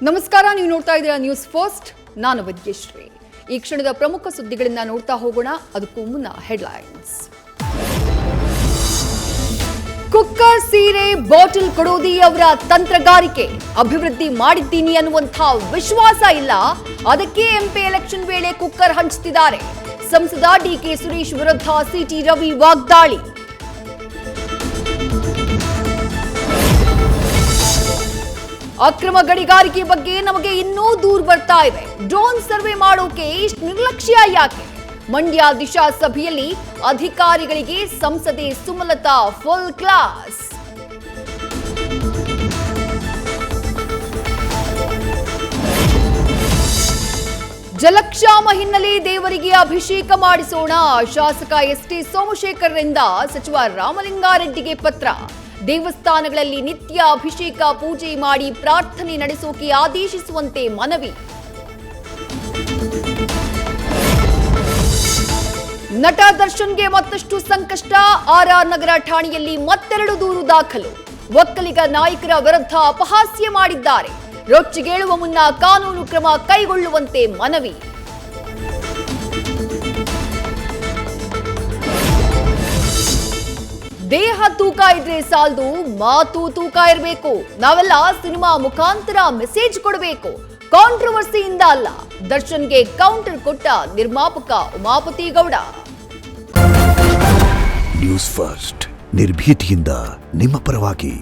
ನಮಸ್ಕಾರ, ನೀವು ನೋಡ್ತಾ ಇದ್ದೀರಾ ನ್ಯೂಸ್ ಫಸ್ಟ್. ನಾನು ವಿದ್ಯಶ್ರೀ. ಈ ಕ್ಷಣದ ಪ್ರಮುಖ ಸುದ್ದಿಗಳನ್ನ ನೋಡ್ತಾ ಹೋಗೋಣ. ಅದಕ್ಕೂ ಮುನ್ನ ಹೆಡ್ಲೈನ್ಸ್. ಕುಕ್ಕರ್, ಸೀರೆ, ಬಾಟಲ್ ಕೊಡೋದಿ ಅವರ ತಂತ್ರಗಾರಿಕೆ. ಅಭಿವೃದ್ಧಿ ಮಾಡಿದ್ದೀನಿ ಅನ್ನುವಂಥ ವಿಶ್ವಾಸ ಇಲ್ಲ, ಅದಕ್ಕೆ ಎಂಪಿ ಎಲೆಕ್ಷನ್ ವೇಳೆ ಕುಕ್ಕರ್ ಹಂಚುತ್ತಿದ್ದಾರೆ. ಸಂಸದ ಡಿಕೆ ಸುರೇಶ್ ವಿರುದ್ಧ ಸಿಟಿ ರವಿ ವಾಗ್ದಾಳಿ. ಅಕ್ರಮ ಗಣಿಗಾರಿಕೆ ಬಗ್ಗೆ ನಮಗೆ ಇನ್ನೂ ದೂರು ಬರ್ತಾ ಇದೆ. ಡ್ರೋನ್ ಸರ್ವೆ ಮಾಡೋಕೆ ಇಷ್ಟು ನಿರ್ಲಕ್ಷ್ಯ ಯಾಕೆ? ಮಂಡ್ಯ ದಿಶಾ ಸಭೆಯಲ್ಲಿ ಅಧಿಕಾರಿಗಳಿಗೆ ಸಂಸದೆ ಸುಮಲತಾ ಫುಲ್ ಕ್ಲಾಸ್. ಜಲಕ್ಷಾಮ ಹಿನ್ನೆಲೆ ದೇವರಿಗೆ ಅಭಿಷೇಕ ಮಾಡಿಸೋಣ. ಶಾಸಕ ಎಸ್ಟಿ ಸೋಮಶೇಖರ್ರಿಂದ ಸಚಿವ ರಾಮಲಿಂಗಾರೆಡ್ಡಿಗೆ ಪತ್ರ. ದೇವಸ್ಥಾನಗಳಲ್ಲಿ ನಿತ್ಯ ಅಭಿಷೇಕ ಪೂಜೆ ಮಾಡಿ ಪ್ರಾರ್ಥನೆ ನಡೆಸೋಕೆ ಆದೇಶಿಸುವಂತೆ ಮನವಿ. ನಟ ದರ್ಶನ್ಗೆ ಮತ್ತಷ್ಟು ಸಂಕಷ್ಟ. ಆರ್ಆರ್ ನಗರ ಠಾಣೆಯಲ್ಲಿ ಮತ್ತೆರಡು ದೂರು ದಾಖಲು. ಒಕ್ಕಲಿಗ ನಾಯಕರ ವಿರುದ್ಧ ಅಪಹಾಸ್ಯ ಮಾಡಿದ್ದಾರೆ. ರೊಚ್ಚಿಗೇಳುವ ಮುನ್ನ ಕಾನೂನು ಕ್ರಮ ಕೈಗೊಳ್ಳುವಂತೆ ಮನವಿ. ದೇಹ ತೂಕ ಇದ್ರೆ ಸಾಲದು, ಮಾತು ತೂಕ ಇರಬೇಕು. ನಾವೆಲ್ಲ ಸಿನಿಮಾ ಮುಖಾಂತರ ಮೆಸೇಜ್ ಕೊಡಬೇಕು, ಕಾಂಟ್ರವರ್ಸಿಯಿಂದ ಅಲ್ಲ. ದರ್ಶನ್ಗೆ ಕೌಂಟರ್ ಕೊಟ್ಟ ನಿರ್ಮಾಪಕ ಉಮಾಪತಿ ಗೌಡ. ನ್ಯೂಸ್ ಫಸ್ಟ್, ನಿರ್ಭೀತಿಯಿಂದ ನಿಮ್ಮ ಪರವಾಗಿ.